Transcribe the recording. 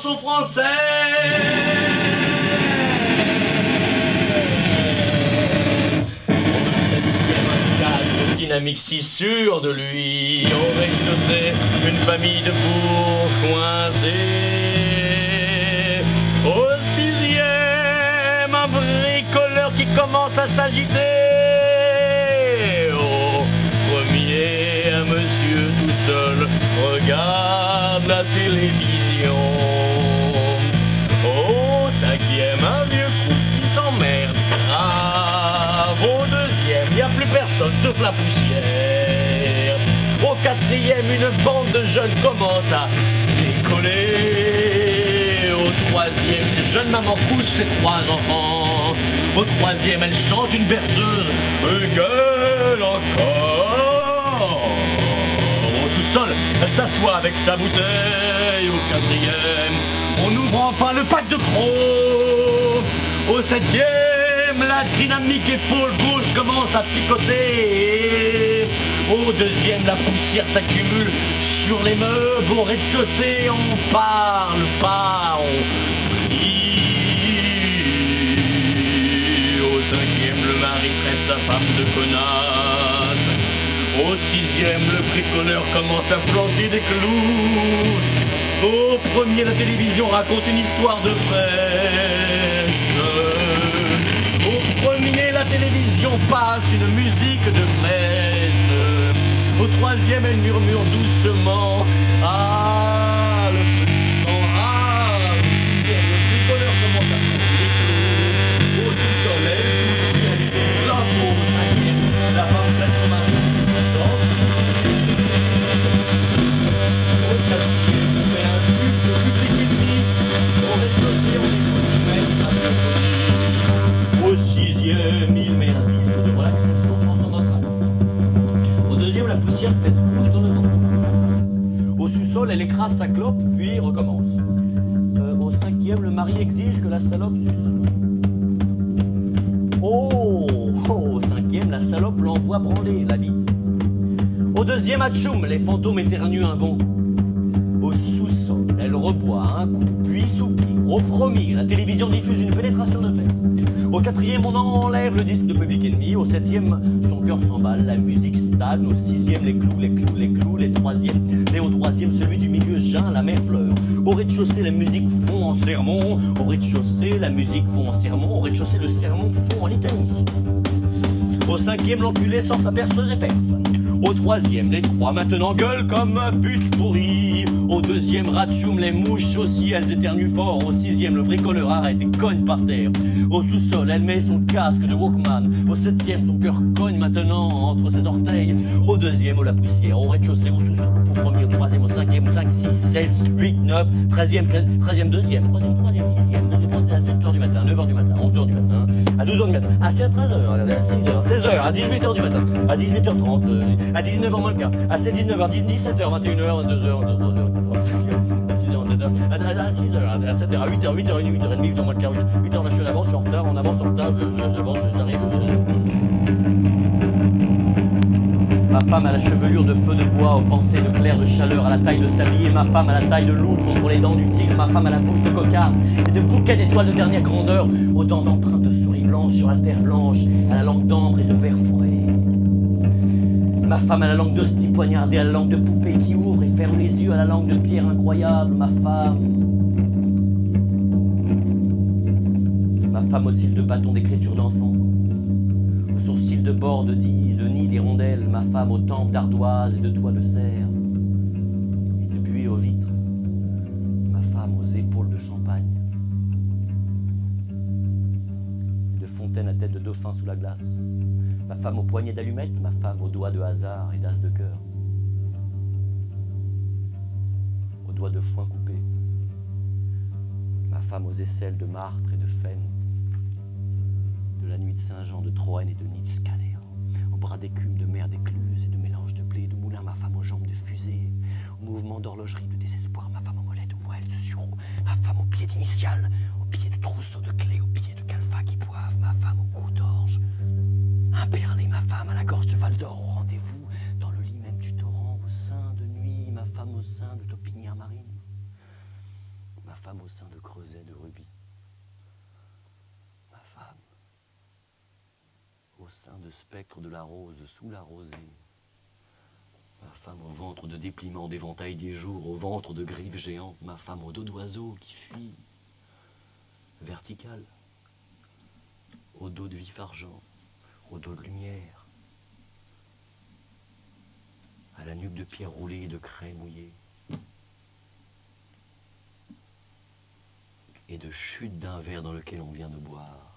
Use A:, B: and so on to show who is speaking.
A: chanson française. Dynamique si sûre de lui, au rez-de-chaussée, une famille de bourges coincés. Au sixième, un bricoleur qui commence à s'agiter. Au premier, un monsieur tout seul regarde la télévision. Au cinquième, un vieux couple qui s'emmerde grave. Au deuxième, il n'y a plus personne sauf la poussière. Au quatrième, une bande de jeunes commence à décoller. Au troisième, une jeune maman couche ses 3 enfants. Au troisième, elle chante une berceuse et gueule encore. Au sous-sol, elle s'assoit avec sa bouteille. Au quatrième, on ouvre enfin le pack de crocs. Au septième, la dynamique épaule gauche commence à picoter. Au deuxième, la poussière s'accumule sur les meubles. Au rez-de-chaussée, on parle pas, on prie. Au cinquième, le mari traite sa femme de connasse. Au sixième, le bricoleur commence à planter des clous. Au premier, la télévision raconte une histoire de fraises. Au premier, la télévision passe une musique de fraises. Au troisième, elle murmure doucement. Ah, le petit sang. Ah, au sixième, le bricoleur commence à planter des clous. Au sous-sol, elle pousse qui a l'idée. Au cinquième, la femme traite son mari. Au quatrième, on met un tube de public ennemi. Au rez-de-chaussée, on écoute une messe radiophonique. Au sixième, il met un disque de relaxation transcendantale. Au deuxième, la poussière fait rouge dans le vent. Au sous-sol, elle écrase sa clope, puis recommence. Au cinquième, le mari exige que la salope suce. Au cinquième, la salope l'envoie branler la bite. Au deuxième, atchoum, les fantômes éternuent un bond. Au sous-sol, elle reboit un coup, puis soupire. Au premier, la télévision diffuse une pénétration de fesses. Au quatrième, on enlève le disque de Public Enemy. Au septième, son cœur s'emballe, la musique stagne. Au sixième, les clous, les clous, les clous, les troisièmes. Et au troisième, celui du milieu geint, la mère pleure. Au rez-de-chaussée, la musique fond en sermon. Au rez-de-chaussée, la musique fond en sermon. Au rez-de-chaussée, le sermon fond en litanie. Au cinquième, l'enculé sort sa perceuse et perce. Au troisième, les trois maintenant gueulent comme un but pourri. Au deuxième, ratchoum, les mouches aussi, elles éternuent fort. Au sixième, le bricoleur arrête et cogne par terre. Au sous-sol, elle met son casque de Walkman. Au septième, son cœur cogne maintenant entre ses orteils. Au deuxième, au la poussière. Au rez-de-chaussée, au sous-sol. Au premier, au troisième, au cinquième, au 5, 6, 7, 8, 9, 13e, 13e, deuxième, troisième, 6e, deuxième, à 7h du matin, 9h du matin, 11h du matin, à 12h du matin, à 13h, à 6h, 16h, à 18h du matin, à 18h30, à 19h moins le quart, à 19h, 17h, 21h, 22h, 23h, 6h, 7h, à 6h, à 7h, à 8h, 8h30, 8h30, 8h moins le quart, 8h, là je suis en avance, je suis en retard, j'avance, j'arrive. Ma femme a la chevelure de feu de bois, aux pensées de clair de chaleur, à la taille de sablier. Ma femme a la taille de loup contre les dents du tigre. Ma femme a la bouche de cocarde et de bouquets d'étoiles de dernière grandeur, aux dents d'empreintes de souris blanches sur la terre blanche, à la langue d'ambre et de verre fourré. Ma femme a la langue d'hostie poignardée, à la langue de poupée qui ouvre et ferme les yeux, à la langue de pierre incroyable. Ma femme aux cils de bâton d'écriture d'enfant, aux sourcils de bord de nid d'hirondelle. Ma femme aux tempes d'ardoise et de toits de serre, et de buée aux vitres. Ma femme aux épaules de champagne, et de fontaine à tête de dauphin sous la glace. Ma femme aux poignets d'allumettes, ma femme aux doigts de hasard et d'as de cœur, aux doigts de foin coupé. Ma femme aux aisselles de martre et de faine, de la nuit de Saint-Jean, de Troène et de nid du Scalaire. Au bras d'écume, de mer d'écluse et de mélange de blé, de moulin, ma femme aux jambes de fusée, au mouvement d'horlogerie de désespoir, ma femme aux mollets de moelle de sureau, ma femme aux pieds d'initiales, aux pieds de trousseau de clés, aux pieds de calfa qui boivent, ma femme au cou d'orge, imperlée, ma femme à la gorge de Val d'Or, au rendez-vous, dans le lit même du torrent, au sein de nuit, ma femme au sein de topinière marine, ma femme sein de creuset de rubis. Ma femme, au sein de spectre de la rose sous la rosée. Ma femme au ventre de dépliement d'éventail des jours, au ventre de griffes géantes. Ma femme au dos d'oiseau qui fuit, vertical, au dos de vif argent, au dos de lumière, à la nuque de pierre roulée et de craie mouillée, et de chute d'un verre dans lequel on vient de boire.